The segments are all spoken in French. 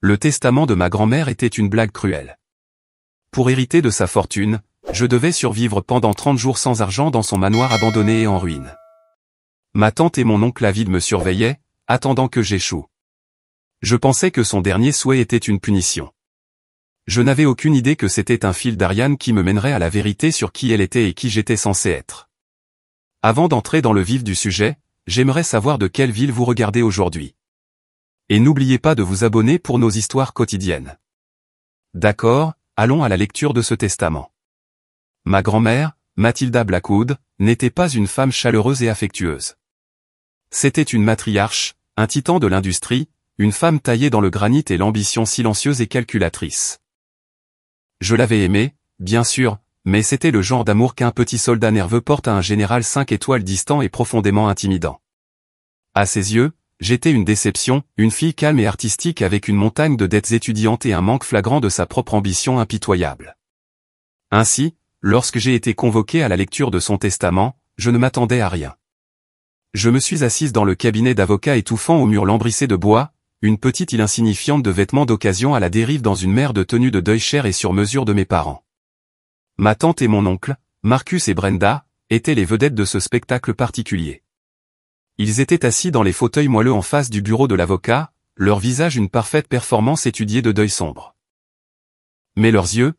Le testament de ma grand-mère était une blague cruelle. Pour hériter de sa fortune, je devais survivre pendant 30 jours sans argent dans son manoir abandonné et en ruine. Ma tante et mon oncle avide me surveillaient, attendant que j'échoue. Je pensais que son dernier souhait était une punition. Je n'avais aucune idée que c'était un fil d'Ariane qui me mènerait à la vérité sur qui elle était et qui j'étais censé être. Avant d'entrer dans le vif du sujet, j'aimerais savoir de quelle ville vous regardez aujourd'hui. Et n'oubliez pas de vous abonner pour nos histoires quotidiennes. D'accord, allons à la lecture de ce testament. Ma grand-mère, Mathilda Blackwood, n'était pas une femme chaleureuse et affectueuse. C'était une matriarche, un titan de l'industrie, une femme taillée dans le granit et l'ambition silencieuse et calculatrice. Je l'avais aimée, bien sûr, mais c'était le genre d'amour qu'un petit soldat nerveux porte à un général 5 étoiles distant et profondément intimidant. À ses yeux, j'étais une déception, une fille calme et artistique avec une montagne de dettes étudiantes et un manque flagrant de sa propre ambition impitoyable. Ainsi, lorsque j'ai été convoqué à la lecture de son testament, je ne m'attendais à rien. Je me suis assise dans le cabinet d'avocat étouffant au mur lambrissé de bois, une petite île insignifiante de vêtements d'occasion à la dérive dans une mer de tenues de deuil chères et sur mesure de mes parents. Ma tante et mon oncle, Marcus et Brenda, étaient les vedettes de ce spectacle particulier. Ils étaient assis dans les fauteuils moelleux en face du bureau de l'avocat, leur visage une parfaite performance étudiée de deuil sombre. Mais leurs yeux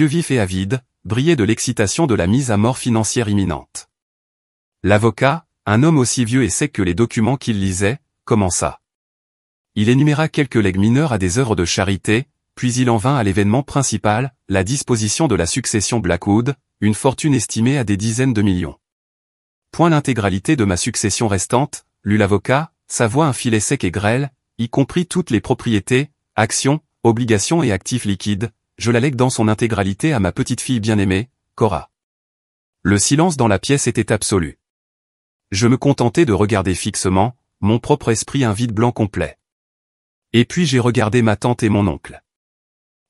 vifs et avides, brillaient de l'excitation de la mise à mort financière imminente. L'avocat, un homme aussi vieux et sec que les documents qu'il lisait, commença. Il énuméra quelques legs mineurs à des œuvres de charité, puis il en vint à l'événement principal, la disposition de la succession Blackwood, une fortune estimée à des dizaines de millions. Point l'intégralité de ma succession restante, lut l'avocat, sa voix un filet sec et grêle, y compris toutes les propriétés, actions, obligations et actifs liquides, je la lègue dans son intégralité à ma petite fille bien-aimée, Cora. Le silence dans la pièce était absolu. Je me contentais de regarder fixement, mon propre esprit un vide blanc complet. Et puis j'ai regardé ma tante et mon oncle.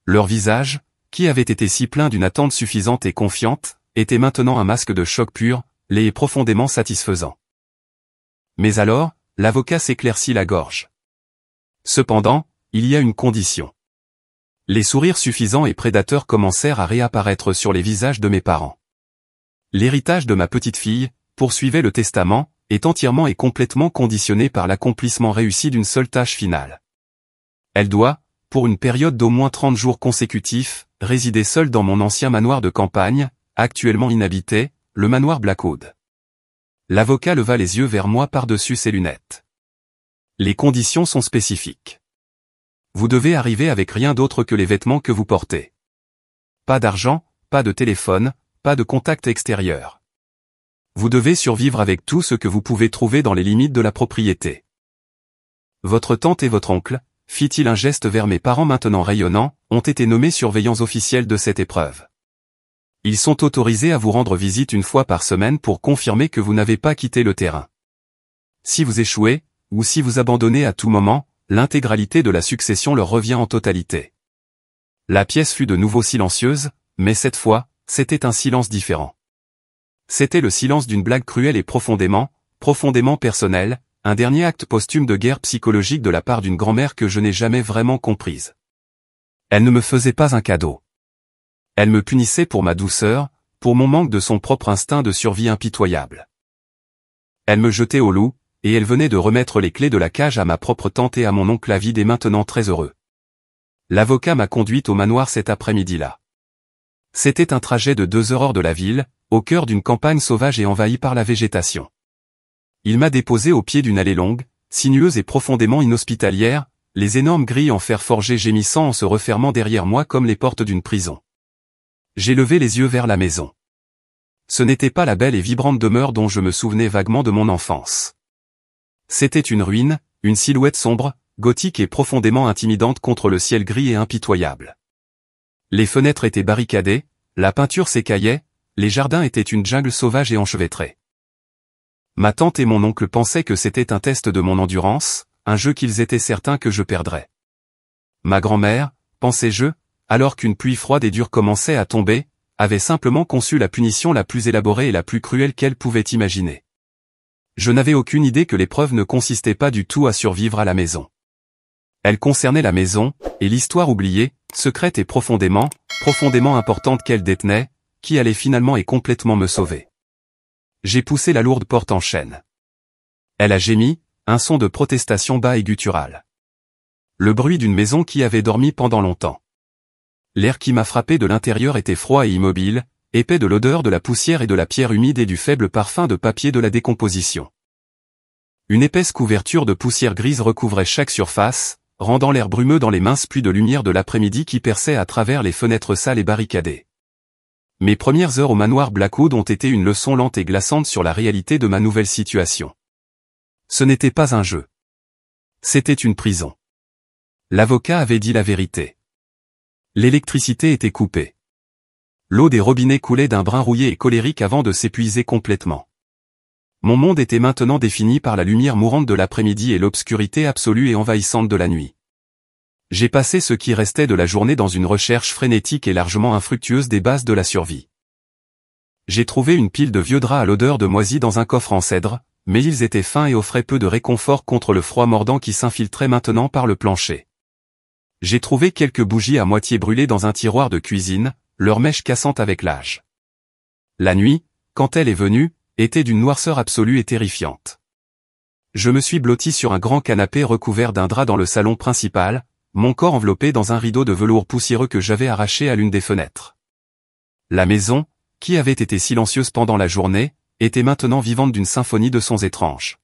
Leur visage, qui avait été si plein d'une attente suffisante et confiante, était maintenant un masque de choc pur, laid et profondément satisfaisant. Mais alors, l'avocat s'éclaircit la gorge. Cependant, il y a une condition. Les sourires suffisants et prédateurs commencèrent à réapparaître sur les visages de mes parents. L'héritage de ma petite fille, poursuivait le testament, est entièrement et complètement conditionné par l'accomplissement réussi d'une seule tâche finale. Elle doit, pour une période d'au moins 30 jours consécutifs, résider seule dans mon ancien manoir de campagne, actuellement inhabité, le manoir Blackwood. L'avocat leva les yeux vers moi par-dessus ses lunettes. Les conditions sont spécifiques. Vous devez arriver avec rien d'autre que les vêtements que vous portez. Pas d'argent, pas de téléphone, pas de contact extérieur. Vous devez survivre avec tout ce que vous pouvez trouver dans les limites de la propriété. Votre tante et votre oncle, fit-il un geste vers mes parents maintenant rayonnants, ont été nommés surveillants officiels de cette épreuve. Ils sont autorisés à vous rendre visite une fois par semaine pour confirmer que vous n'avez pas quitté le terrain. Si vous échouez, ou si vous abandonnez à tout moment, l'intégralité de la succession leur revient en totalité. La pièce fut de nouveau silencieuse, mais cette fois, c'était un silence différent. C'était le silence d'une blague cruelle et profondément personnelle, un dernier acte posthume de guerre psychologique de la part d'une grand-mère que je n'ai jamais vraiment comprise. Elle ne me faisait pas un cadeau. Elle me punissait pour ma douceur, pour mon manque de son propre instinct de survie impitoyable. Elle me jetait au loup, et elle venait de remettre les clés de la cage à ma propre tante et à mon oncle avide et maintenant très heureux. L'avocat m'a conduite au manoir cet après-midi-là. C'était un trajet de 2 heures hors de la ville, au cœur d'une campagne sauvage et envahie par la végétation. Il m'a déposé au pied d'une allée longue, sinueuse et profondément inhospitalière, les énormes grilles en fer forgé gémissant en se refermant derrière moi comme les portes d'une prison. J'ai levé les yeux vers la maison. Ce n'était pas la belle et vibrante demeure dont je me souvenais vaguement de mon enfance. C'était une ruine, une silhouette sombre, gothique et profondément intimidante contre le ciel gris et impitoyable. Les fenêtres étaient barricadées, la peinture s'écaillait, les jardins étaient une jungle sauvage et enchevêtrée. Ma tante et mon oncle pensaient que c'était un test de mon endurance, un jeu qu'ils étaient certains que je perdrais. Ma grand-mère, pensais-je, alors qu'une pluie froide et dure commençait à tomber, avait simplement conçu la punition la plus élaborée et la plus cruelle qu'elle pouvait imaginer. Je n'avais aucune idée que l'épreuve ne consistait pas du tout à survivre à la maison. Elle concernait la maison, et l'histoire oubliée, secrète et profondément importante qu'elle détenait, qui allait finalement et complètement me sauver. J'ai poussé la lourde porte en chaîne. Elle a gémi, un son de protestation bas et guttural. Le bruit d'une maison qui avait dormi pendant longtemps. L'air qui m'a frappé de l'intérieur était froid et immobile, épais de l'odeur de la poussière et de la pierre humide et du faible parfum de papier de la décomposition. Une épaisse couverture de poussière grise recouvrait chaque surface, rendant l'air brumeux dans les minces pluies de lumière de l'après-midi qui perçaient à travers les fenêtres sales et barricadées. Mes premières heures au manoir Blackwood ont été une leçon lente et glaçante sur la réalité de ma nouvelle situation. Ce n'était pas un jeu. C'était une prison. L'avocat avait dit la vérité. L'électricité était coupée. L'eau des robinets coulait d'un brin rouillé et colérique avant de s'épuiser complètement. Mon monde était maintenant défini par la lumière mourante de l'après-midi et l'obscurité absolue et envahissante de la nuit. J'ai passé ce qui restait de la journée dans une recherche frénétique et largement infructueuse des bases de la survie. J'ai trouvé une pile de vieux draps à l'odeur de moisi dans un coffre en cèdre, mais ils étaient fins et offraient peu de réconfort contre le froid mordant qui s'infiltrait maintenant par le plancher. J'ai trouvé quelques bougies à moitié brûlées dans un tiroir de cuisine, leurs mèches cassantes avec l'âge. La nuit, quand elle est venue, était d'une noirceur absolue et terrifiante. Je me suis blotti sur un grand canapé recouvert d'un drap dans le salon principal, mon corps enveloppé dans un rideau de velours poussiéreux que j'avais arraché à l'une des fenêtres. La maison, qui avait été silencieuse pendant la journée, était maintenant vivante d'une symphonie de sons étranges.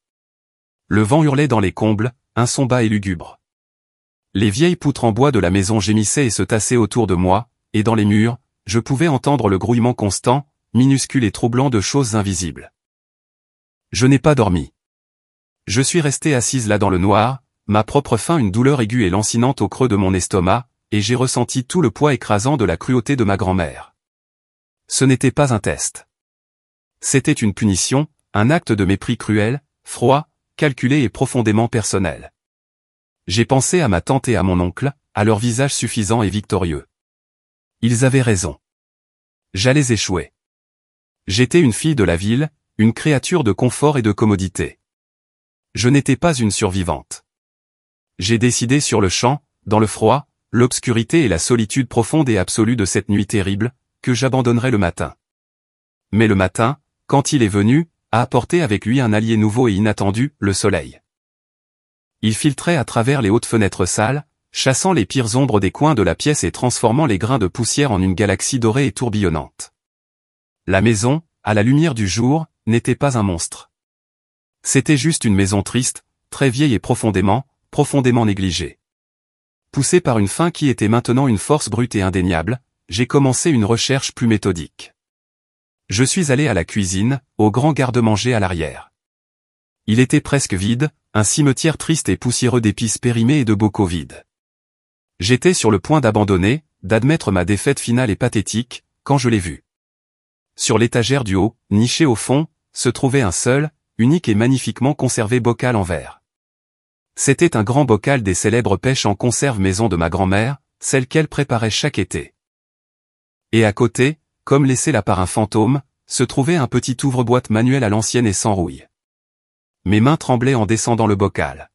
Le vent hurlait dans les combles, un son bas et lugubre. Les vieilles poutres en bois de la maison gémissaient et se tassaient autour de moi, et dans les murs, je pouvais entendre le grouillement constant, minuscule et troublant de choses invisibles. Je n'ai pas dormi. Je suis resté assise là dans le noir, ma propre faim une douleur aiguë et lancinante au creux de mon estomac, et j'ai ressenti tout le poids écrasant de la cruauté de ma grand-mère. Ce n'était pas un test. C'était une punition, un acte de mépris cruel, froid, calculé et profondément personnel. J'ai pensé à ma tante et à mon oncle, à leur visage suffisant et victorieux. Ils avaient raison. J'allais échouer. J'étais une fille de la ville, une créature de confort et de commodité. Je n'étais pas une survivante. J'ai décidé sur le champ, dans le froid, l'obscurité et la solitude profonde et absolue de cette nuit terrible, que j'abandonnerais le matin. Mais le matin, quand il est venu, a apporté avec lui un allié nouveau et inattendu, le soleil. Il filtrait à travers les hautes fenêtres sales, chassant les pires ombres des coins de la pièce et transformant les grains de poussière en une galaxie dorée et tourbillonnante. La maison, à la lumière du jour, n'était pas un monstre. C'était juste une maison triste, très vieille et profondément négligée. Poussé par une faim qui était maintenant une force brute et indéniable, j'ai commencé une recherche plus méthodique. Je suis allé à la cuisine, au grand garde-manger à l'arrière. Il était presque vide, un cimetière triste et poussiéreux d'épices périmées et de bocaux vides. J'étais sur le point d'abandonner, d'admettre ma défaite finale et pathétique, quand je l'ai vu. Sur l'étagère du haut, niché au fond, se trouvait un seul, unique et magnifiquement conservé bocal en verre. C'était un grand bocal des célèbres pêches en conserve maison de ma grand-mère, celle qu'elle préparait chaque été. Et à côté, comme laissé là par un fantôme, se trouvait un petit ouvre-boîte manuel à l'ancienne et sans rouille. Mes mains tremblaient en descendant le bocal.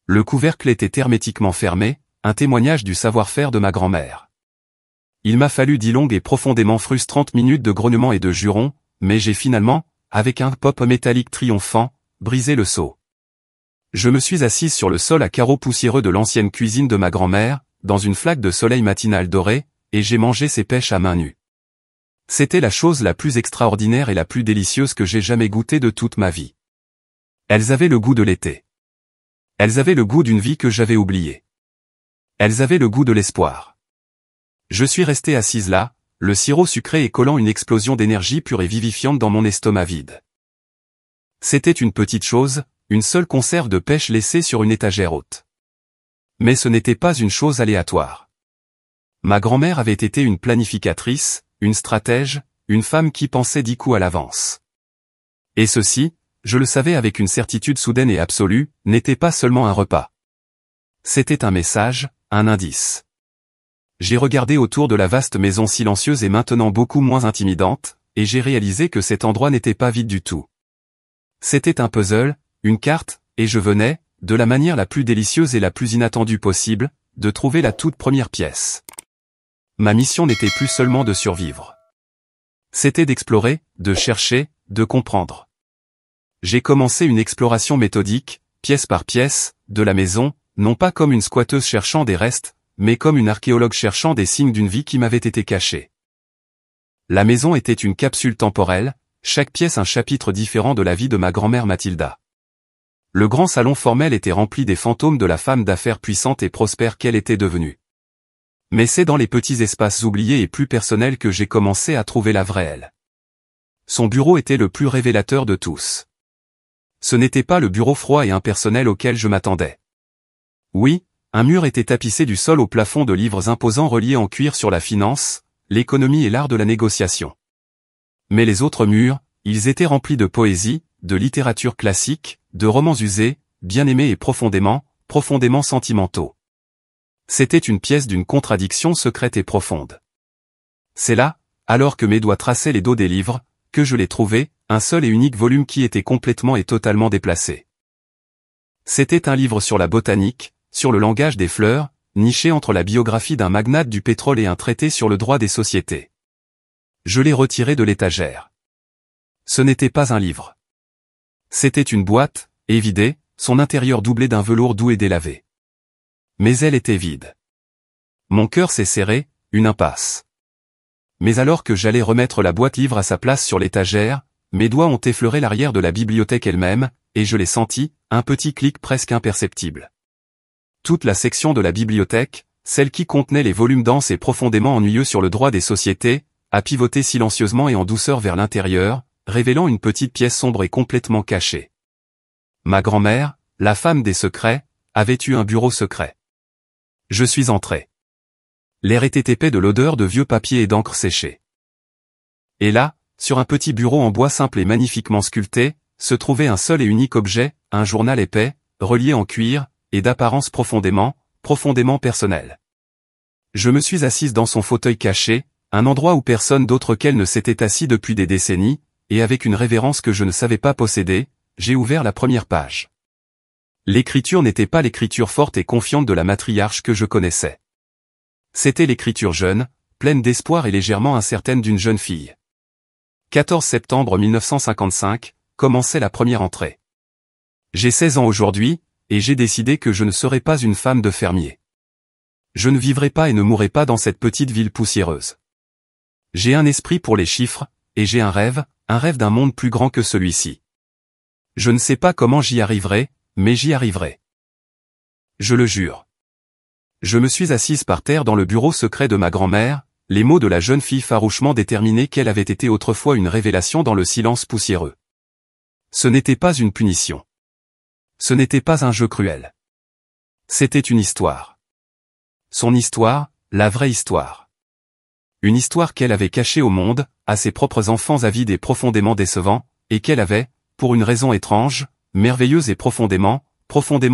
Le couvercle était hermétiquement fermé, un témoignage du savoir-faire de ma grand-mère. Il m'a fallu 10 longues et profondément frustrantes minutes de grognements et de jurons, mais j'ai finalement, avec un pop métallique triomphant, brisé le seau. Je me suis assise sur le sol à carreaux poussiéreux de l'ancienne cuisine de ma grand-mère, dans une flaque de soleil matinal doré, et j'ai mangé ces pêches à main nue. C'était la chose la plus extraordinaire et la plus délicieuse que j'ai jamais goûtée de toute ma vie. Elles avaient le goût de l'été. Elles avaient le goût d'une vie que j'avais oubliée. Elles avaient le goût de l'espoir. Je suis resté assise là, le sirop sucré et collant une explosion d'énergie pure et vivifiante dans mon estomac vide. C'était une petite chose, une seule conserve de pêche laissée sur une étagère haute. Mais ce n'était pas une chose aléatoire. Ma grand-mère avait été une planificatrice, une stratège, une femme qui pensait 10 coups à l'avance. Et ceci, je le savais avec une certitude soudaine et absolue, n'était pas seulement un repas. C'était un message, un indice. J'ai regardé autour de la vaste maison silencieuse et maintenant beaucoup moins intimidante, et j'ai réalisé que cet endroit n'était pas vide du tout. C'était un puzzle, une carte, et je venais, de la manière la plus délicieuse et la plus inattendue possible, de trouver la toute première pièce. Ma mission n'était plus seulement de survivre. C'était d'explorer, de chercher, de comprendre. J'ai commencé une exploration méthodique, pièce par pièce, de la maison, non pas comme une squatteuse cherchant des restes, mais comme une archéologue cherchant des signes d'une vie qui m'avait été cachée. La maison était une capsule temporelle, chaque pièce un chapitre différent de la vie de ma grand-mère Mathilda. Le grand salon formel était rempli des fantômes de la femme d'affaires puissante et prospère qu'elle était devenue. Mais c'est dans les petits espaces oubliés et plus personnels que j'ai commencé à trouver la vraie elle. Son bureau était le plus révélateur de tous. Ce n'était pas le bureau froid et impersonnel auquel je m'attendais. Oui, un mur était tapissé du sol au plafond de livres imposants reliés en cuir sur la finance, l'économie et l'art de la négociation. Mais les autres murs, ils étaient remplis de poésie, de littérature classique, de romans usés, bien aimés et profondément sentimentaux. C'était une pièce d'une contradiction secrète et profonde. C'est là, alors que mes doigts traçaient les dos des livres, que je l'ai trouvé, un seul et unique volume qui était complètement et totalement déplacé. C'était un livre sur la botanique, sur le langage des fleurs, niché entre la biographie d'un magnate du pétrole et un traité sur le droit des sociétés. Je l'ai retiré de l'étagère. Ce n'était pas un livre. C'était une boîte, évidée, son intérieur doublé d'un velours doux et délavé. Mais elle était vide. Mon cœur s'est serré, une impasse. Mais alors que j'allais remettre la boîte livre à sa place sur l'étagère, mes doigts ont effleuré l'arrière de la bibliothèque elle-même, et je l'ai senti, un petit clic presque imperceptible. Toute la section de la bibliothèque, celle qui contenait les volumes denses et profondément ennuyeux sur le droit des sociétés, a pivoté silencieusement et en douceur vers l'intérieur, révélant une petite pièce sombre et complètement cachée. Ma grand-mère, la femme des secrets, avait eu un bureau secret. Je suis entré. L'air était épais de l'odeur de vieux papier et d'encre séchée. Et là, sur un petit bureau en bois simple et magnifiquement sculpté, se trouvait un seul et unique objet, un journal épais, relié en cuir, et d'apparence profondément personnelle. Je me suis assise dans son fauteuil caché, un endroit où personne d'autre qu'elle ne s'était assis depuis des décennies, et avec une révérence que je ne savais pas posséder, j'ai ouvert la première page. L'écriture n'était pas l'écriture forte et confiante de la matriarche que je connaissais. C'était l'écriture jeune, pleine d'espoir et légèrement incertaine d'une jeune fille. 14 septembre 1955, commençait la première entrée. J'ai 16 ans aujourd'hui, et j'ai décidé que je ne serais pas une femme de fermier. Je ne vivrai pas et ne mourrai pas dans cette petite ville poussiéreuse. J'ai un esprit pour les chiffres, et j'ai un rêve d'un monde plus grand que celui-ci. Je ne sais pas comment j'y arriverai, mais j'y arriverai. Je le jure. Je me suis assise par terre dans le bureau secret de ma grand-mère, les mots de la jeune fille farouchement déterminée qu'elle avait été autrefois une révélation dans le silence poussiéreux. Ce n'était pas une punition. Ce n'était pas un jeu cruel. C'était une histoire. Son histoire, la vraie histoire. Une histoire qu'elle avait cachée au monde, à ses propres enfants avides et profondément décevants, et qu'elle avait, pour une raison étrange, merveilleuse et profondément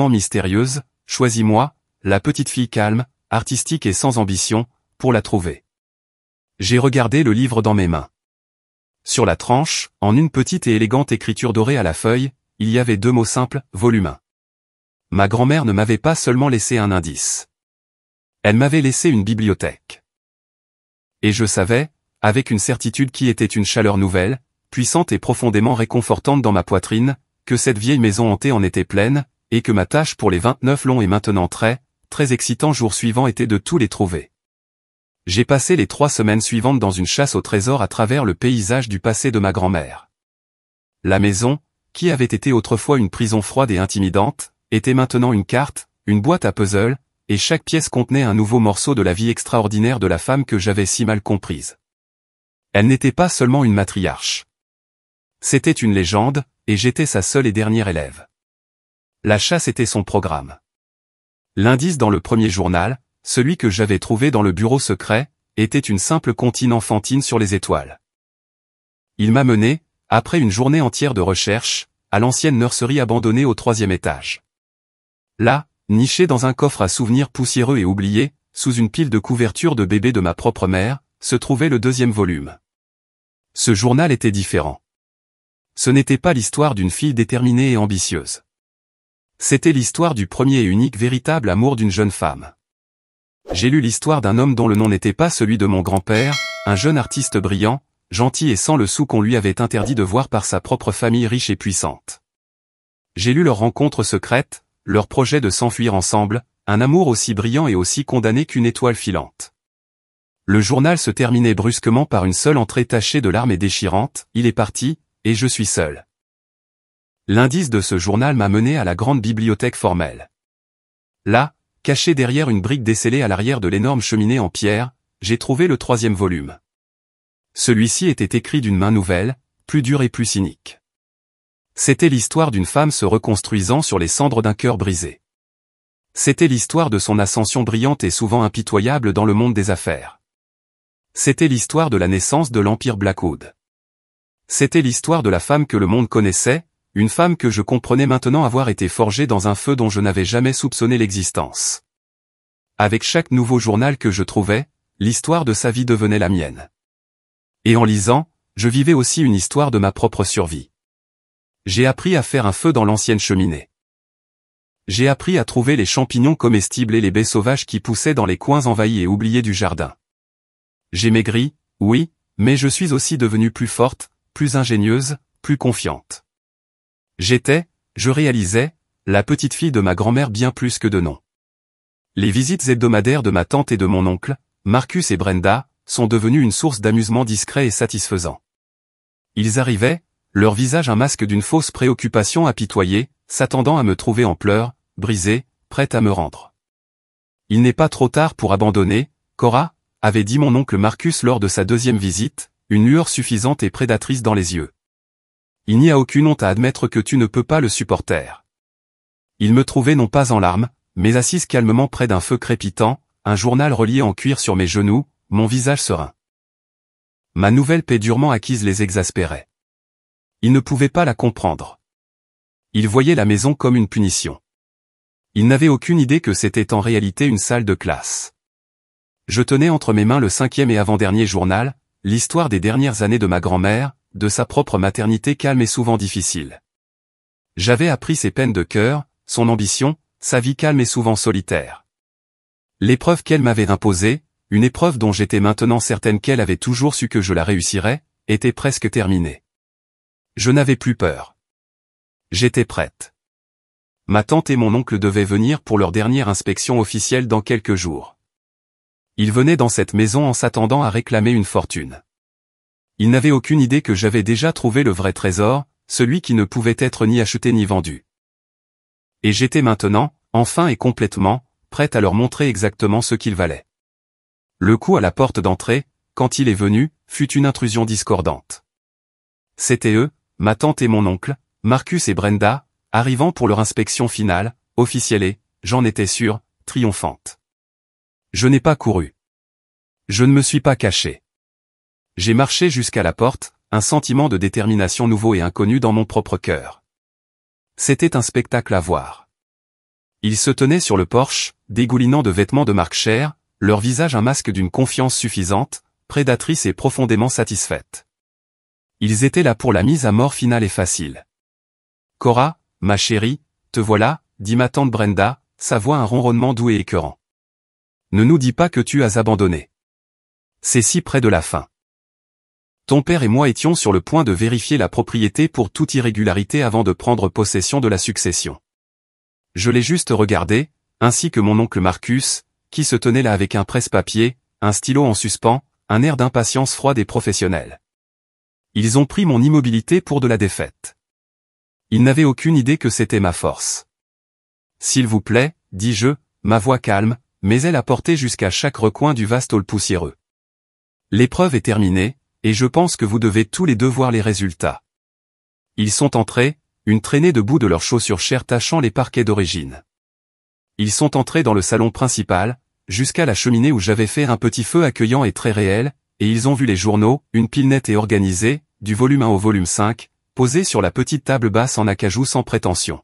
mystérieuse, choisi moi, la petite fille calme, artistique et sans ambition, pour la trouver. J'ai regardé le livre dans mes mains. Sur la tranche, en une petite et élégante écriture dorée à la feuille, il y avait 2 mots simples, volume 1. Ma grand-mère ne m'avait pas seulement laissé un indice. Elle m'avait laissé une bibliothèque. Et je savais, avec une certitude qui était une chaleur nouvelle, puissante et profondément réconfortante dans ma poitrine, que cette vieille maison hantée en était pleine, et que ma tâche pour les 29 longs et maintenant très excitants jours suivants était de tous les trouver. J'ai passé les 3 semaines suivantes dans une chasse au trésor à travers le paysage du passé de ma grand-mère. La maison, qui avait été autrefois une prison froide et intimidante, était maintenant une carte, une boîte à puzzle, et chaque pièce contenait un nouveau morceau de la vie extraordinaire de la femme que j'avais si mal comprise. Elle n'était pas seulement une matriarche. C'était une légende, et j'étais sa seule et dernière élève. La chasse était son programme. L'indice dans le premier journal, celui que j'avais trouvé dans le bureau secret, était une simple comptine enfantine sur les étoiles. Il m'a mené, après une journée entière de recherche, à l'ancienne nurserie abandonnée au 3e étage. Là, niché dans un coffre à souvenirs poussiéreux et oublié, sous une pile de couvertures de bébés de ma propre mère, se trouvait le 2e volume. Ce journal était différent. Ce n'était pas l'histoire d'une fille déterminée et ambitieuse. C'était l'histoire du premier et unique véritable amour d'une jeune femme. j'ai lu l'histoire d'un homme dont le nom n'était pas celui de mon grand-père, un jeune artiste brillant, gentil et sans le sou qu'on lui avait interdit de voir par sa propre famille riche et puissante. J'ai lu leur rencontre secrète, leur projet de s'enfuir ensemble, un amour aussi brillant et aussi condamné qu'une étoile filante. Le journal se terminait brusquement par une seule entrée tachée de larmes et déchirante, il est parti, et je suis seul. L'indice de ce journal m'a mené à la grande bibliothèque formelle. Là, caché derrière une brique descellée à l'arrière de l'énorme cheminée en pierre, j'ai trouvé le 3e volume. Celui-ci était écrit d'une main nouvelle, plus dure et plus cynique. C'était l'histoire d'une femme se reconstruisant sur les cendres d'un cœur brisé. C'était l'histoire de son ascension brillante et souvent impitoyable dans le monde des affaires. C'était l'histoire de la naissance de l'Empire Blackwood. C'était l'histoire de la femme que le monde connaissait, une femme que je comprenais maintenant avoir été forgée dans un feu dont je n'avais jamais soupçonné l'existence. Avec chaque nouveau journal que je trouvais, l'histoire de sa vie devenait la mienne. Et en lisant, je vivais aussi une histoire de ma propre survie. J'ai appris à faire un feu dans l'ancienne cheminée. J'ai appris à trouver les champignons comestibles et les baies sauvages qui poussaient dans les coins envahis et oubliés du jardin. J'ai maigri, oui, mais je suis aussi devenue plus forte, plus ingénieuse, plus confiante. J'étais, je réalisais, la petite fille de ma grand-mère bien plus que de nom. Les visites hebdomadaires de ma tante et de mon oncle, Marcus et Brenda, sont devenues une source d'amusement discret et satisfaisant. Ils arrivaient, leur visage un masque d'une fausse préoccupation apitoyée, s'attendant à me trouver en pleurs, brisée, prête à me rendre. Il n'est pas trop tard pour abandonner, Cora, avait dit mon oncle Marcus lors de sa 2e visite, une lueur suffisante et prédatrice dans les yeux. Il n'y a aucune honte à admettre que tu ne peux pas le supporter. Il me trouvait non pas en larmes, mais assise calmement près d'un feu crépitant, un journal relié en cuir sur mes genoux, mon visage serein. Ma nouvelle paix durement acquise les exaspérait. Ils ne pouvaient pas la comprendre. Ils voyaient la maison comme une punition. Ils n'avaient aucune idée que c'était en réalité une salle de classe. Je tenais entre mes mains le 5e et avant-dernier journal, l'histoire des dernières années de ma grand-mère, de sa propre maternité calme et souvent difficile. J'avais appris ses peines de cœur, son ambition, sa vie calme et souvent solitaire. L'épreuve qu'elle m'avait imposée, une épreuve dont j'étais maintenant certaine qu'elle avait toujours su que je la réussirais, était presque terminée. Je n'avais plus peur. J'étais prête. Ma tante et mon oncle devaient venir pour leur dernière inspection officielle dans quelques jours. Ils venaient dans cette maison en s'attendant à réclamer une fortune. Ils n'avaient aucune idée que j'avais déjà trouvé le vrai trésor, celui qui ne pouvait être ni acheté ni vendu. Et j'étais maintenant, enfin et complètement, prête à leur montrer exactement ce qu'il valait. Le coup à la porte d'entrée, quand il est venu, fut une intrusion discordante. C'étaient eux, ma tante et mon oncle, Marcus et Brenda, arrivant pour leur inspection finale, officielle et, j'en étais sûr, triomphante. Je n'ai pas couru. Je ne me suis pas caché. J'ai marché jusqu'à la porte, un sentiment de détermination nouveau et inconnu dans mon propre cœur. C'était un spectacle à voir. Ils se tenaient sur le porche, dégoulinant de vêtements de marque chère, leur visage un masque d'une confiance suffisante, prédatrice et profondément satisfaite. Ils étaient là pour la mise à mort finale et facile. « Cora, ma chérie, te voilà » dit ma tante Brenda, sa voix un ronronnement doux et écœurant. « Ne nous dis pas que tu as abandonné. C'est si près de la fin. Ton père et moi étions sur le point de vérifier la propriété pour toute irrégularité avant de prendre possession de la succession. Je l'ai juste regardé, ainsi que mon oncle Marcus, qui se tenait là avec un presse-papier, un stylo en suspens, un air d'impatience froide et professionnelle. Ils ont pris mon immobilité pour de la défaite. Ils n'avaient aucune idée que c'était ma force. S'il vous plaît, dis-je, ma voix calme, mais elle a porté jusqu'à chaque recoin du vaste hall poussiéreux. L'épreuve est terminée, et je pense que vous devez tous les deux voir les résultats. Ils sont entrés, une traînée de boue de leurs chaussures chères tachant les parquets d'origine. Ils sont entrés dans le salon principal, jusqu'à la cheminée où j'avais fait un petit feu accueillant et très réel, et ils ont vu les journaux, une pile nette et organisée, du volume 1 au volume 5, posés sur la petite table basse en acajou sans prétention.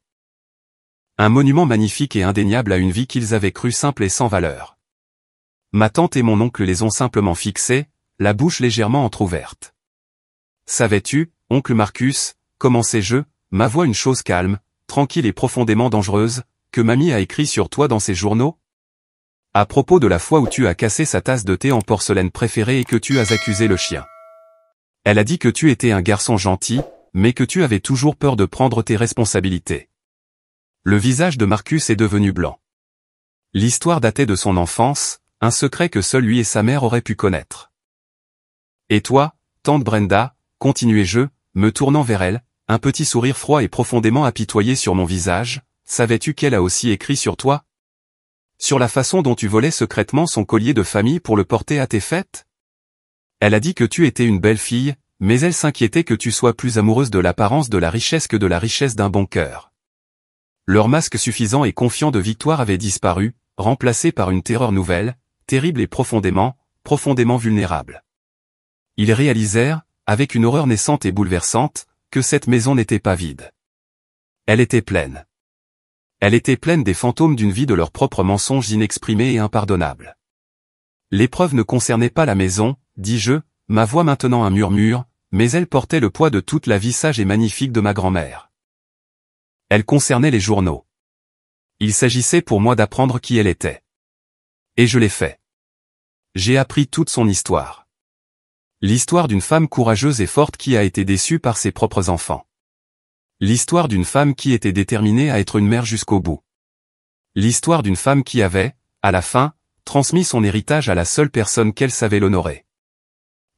Un monument magnifique et indéniable à une vie qu'ils avaient crue simple et sans valeur. Ma tante et mon oncle les ont simplement fixés, la bouche légèrement entr'ouverte. Savais-tu, oncle Marcus, commençai-je, ma voix une chose calme, tranquille et profondément dangereuse, que mamie a écrit sur toi dans ses journaux? À propos de la fois où tu as cassé sa tasse de thé en porcelaine préférée et que tu as accusé le chien. Elle a dit que tu étais un garçon gentil, mais que tu avais toujours peur de prendre tes responsabilités. Le visage de Marcus est devenu blanc. L'histoire datait de son enfance, un secret que seul lui et sa mère auraient pu connaître. Et toi, tante Brenda, continuai-je, me tournant vers elle, un petit sourire froid et profondément apitoyé sur mon visage, savais-tu qu'elle a aussi écrit sur toi? Sur la façon dont tu volais secrètement son collier de famille pour le porter à tes fêtes? Elle a dit que tu étais une belle fille, mais elle s'inquiétait que tu sois plus amoureuse de l'apparence de la richesse que de la richesse d'un bon cœur. Leur masque suffisant et confiant de victoire avait disparu, remplacé par une terreur nouvelle, terrible et profondément vulnérable. Ils réalisèrent, avec une horreur naissante et bouleversante, que cette maison n'était pas vide. Elle était pleine. Elle était pleine des fantômes d'une vie de leurs propres mensonges inexprimés et impardonnables. L'épreuve ne concernait pas la maison, dis-je, ma voix maintenant un murmure, mais elle portait le poids de toute la vie sage et magnifique de ma grand-mère. Elle concernait les journaux. Il s'agissait pour moi d'apprendre qui elle était. Et je l'ai fait. J'ai appris toute son histoire. L'histoire d'une femme courageuse et forte qui a été déçue par ses propres enfants. L'histoire d'une femme qui était déterminée à être une mère jusqu'au bout. L'histoire d'une femme qui avait, à la fin, transmis son héritage à la seule personne qu'elle savait l'honorer.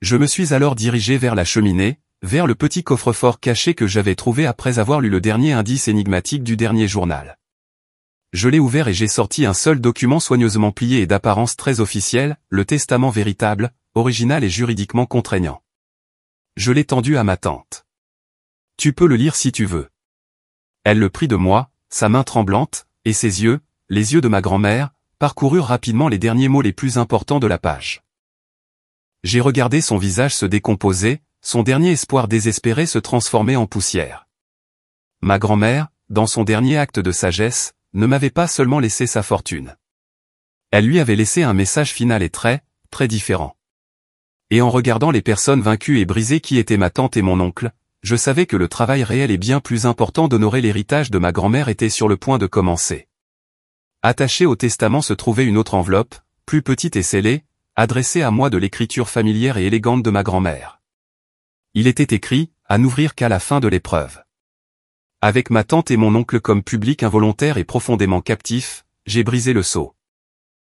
Je me suis alors dirigé vers la cheminée, vers le petit coffre-fort caché que j'avais trouvé après avoir lu le dernier indice énigmatique du dernier journal. Je l'ai ouvert et j'ai sorti un seul document soigneusement plié et d'apparence très officielle, le testament véritable, original et juridiquement contraignant. Je l'ai tendu à ma tante. Tu peux le lire si tu veux. Elle le prit de moi, sa main tremblante, et ses yeux, les yeux de ma grand-mère, parcoururent rapidement les derniers mots les plus importants de la page. J'ai regardé son visage se décomposer, son dernier espoir désespéré se transformer en poussière. Ma grand-mère, dans son dernier acte de sagesse, ne m'avait pas seulement laissé sa fortune. Elle lui avait laissé un message final et très différent. Et en regardant les personnes vaincues et brisées qui étaient ma tante et mon oncle, je savais que le travail réel et bien plus important d'honorer l'héritage de ma grand-mère était sur le point de commencer. Attachée au testament se trouvait une autre enveloppe, plus petite et scellée, adressée à moi de l'écriture familière et élégante de ma grand-mère. Il était écrit, à n'ouvrir qu'à la fin de l'épreuve. Avec ma tante et mon oncle comme public involontaire et profondément captif, j'ai brisé le sceau.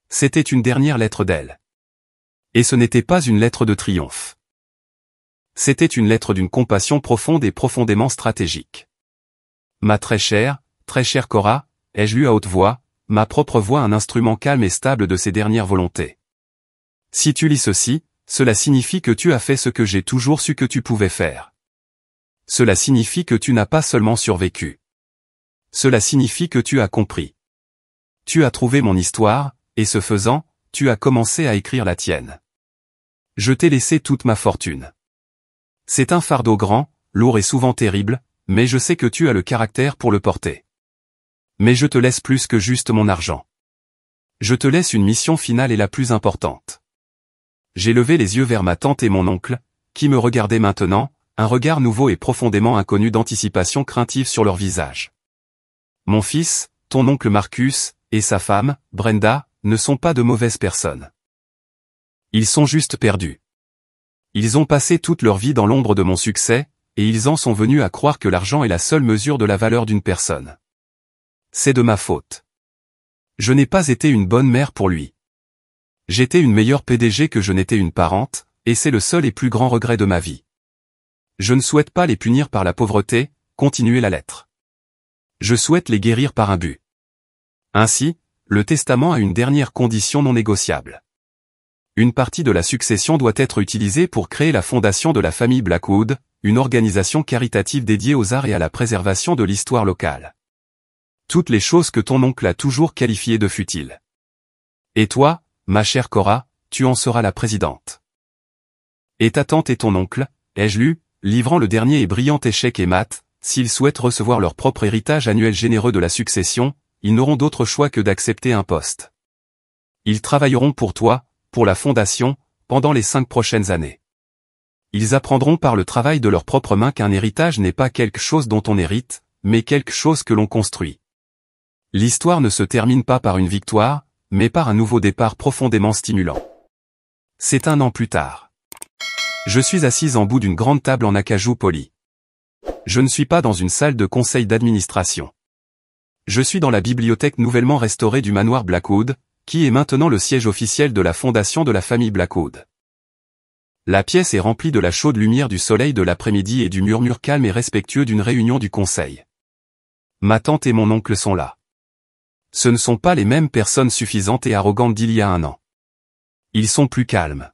C'était une dernière lettre d'elle. Et ce n'était pas une lettre de triomphe. C'était une lettre d'une compassion profonde et profondément stratégique. Ma très chère Cora, ai-je lu à haute voix, ma propre voix un instrument calme et stable de ses dernières volontés. Si tu lis ceci, cela signifie que tu as fait ce que j'ai toujours su que tu pouvais faire. Cela signifie que tu n'as pas seulement survécu. Cela signifie que tu as compris. Tu as trouvé mon histoire, et ce faisant, tu as commencé à écrire la tienne. Je t'ai laissé toute ma fortune. C'est un fardeau grand, lourd et souvent terrible, mais je sais que tu as le caractère pour le porter. Mais je te laisse plus que juste mon argent. Je te laisse une mission finale et la plus importante. J'ai levé les yeux vers ma tante et mon oncle, qui me regardaient maintenant, un regard nouveau et profondément inconnu d'anticipation craintive sur leur visage. Mon fils, ton oncle Marcus, et sa femme, Brenda, ne sont pas de mauvaises personnes. Ils sont juste perdus. Ils ont passé toute leur vie dans l'ombre de mon succès, et ils en sont venus à croire que l'argent est la seule mesure de la valeur d'une personne. C'est de ma faute. Je n'ai pas été une bonne mère pour lui. J'étais une meilleure PDG que je n'étais une parente, et c'est le seul et plus grand regret de ma vie. Je ne souhaite pas les punir par la pauvreté, continuait la lettre. Je souhaite les guérir par un but. Ainsi, le testament a une dernière condition non négociable. Une partie de la succession doit être utilisée pour créer la fondation de la famille Blackwood, une organisation caritative dédiée aux arts et à la préservation de l'histoire locale. Toutes les choses que ton oncle a toujours qualifiées de futiles. Et toi, ma chère Cora, tu en seras la présidente. Et ta tante et ton oncle, ai-je lu, livrant le dernier et brillant échec et mat, s'ils souhaitent recevoir leur propre héritage annuel généreux de la succession, ils n'auront d'autre choix que d'accepter un poste. Ils travailleront pour toi, pour la fondation, pendant les 5 prochaines années. Ils apprendront par le travail de leurs propres mains qu'un héritage n'est pas quelque chose dont on hérite, mais quelque chose que l'on construit. L'histoire ne se termine pas par une victoire, mais par un nouveau départ profondément stimulant. C'est 1 an plus tard. Je suis assise en bout d'une grande table en acajou poli. Je ne suis pas dans une salle de conseil d'administration. Je suis dans la bibliothèque nouvellement restaurée du manoir Blackwood, qui est maintenant le siège officiel de la fondation de la famille Blackwood. La pièce est remplie de la chaude lumière du soleil de l'après-midi et du murmure calme et respectueux d'une réunion du conseil. Ma tante et mon oncle sont là. Ce ne sont pas les mêmes personnes suffisantes et arrogantes d'il y a 1 an. Ils sont plus calmes.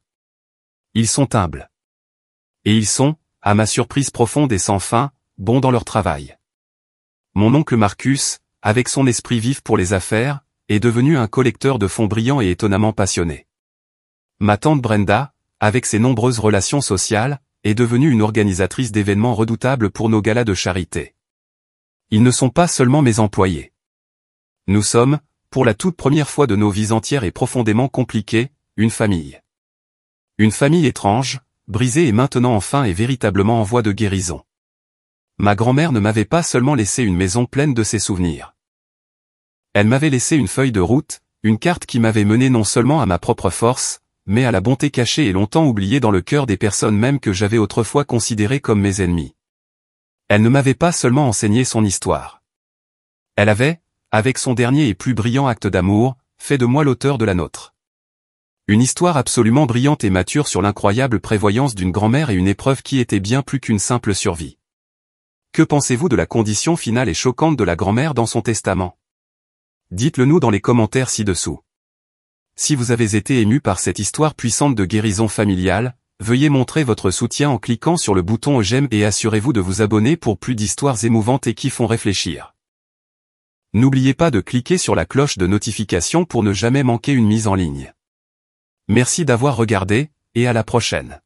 Ils sont humbles. Et ils sont, à ma surprise profonde et sans fin, bons dans leur travail. Mon oncle Marcus, avec son esprit vif pour les affaires, est devenu un collecteur de fonds brillant et étonnamment passionné. Ma tante Brenda, avec ses nombreuses relations sociales, est devenue une organisatrice d'événements redoutables pour nos galas de charité. Ils ne sont pas seulement mes employés. Nous sommes, pour la toute première fois de nos vies entières et profondément compliquées, une famille. Une famille étrange, brisée et maintenant enfin et véritablement en voie de guérison. Ma grand-mère ne m'avait pas seulement laissé une maison pleine de ses souvenirs. Elle m'avait laissé une feuille de route, une carte qui m'avait mené non seulement à ma propre force, mais à la bonté cachée et longtemps oubliée dans le cœur des personnes même que j'avais autrefois considérées comme mes ennemis. Elle ne m'avait pas seulement enseigné son histoire. Elle avait, avec son dernier et plus brillant acte d'amour, fait de moi l'auteur de la nôtre. Une histoire absolument brillante et mature sur l'incroyable prévoyance d'une grand-mère et une épreuve qui était bien plus qu'une simple survie. Que pensez-vous de la condition finale et choquante de la grand-mère dans son testament? Dites-le nous dans les commentaires ci-dessous. Si vous avez été ému par cette histoire puissante de guérison familiale, veuillez montrer votre soutien en cliquant sur le bouton j'aime et assurez-vous de vous abonner pour plus d'histoires émouvantes et qui font réfléchir. N'oubliez pas de cliquer sur la cloche de notification pour ne jamais manquer une mise en ligne. Merci d'avoir regardé, et à la prochaine.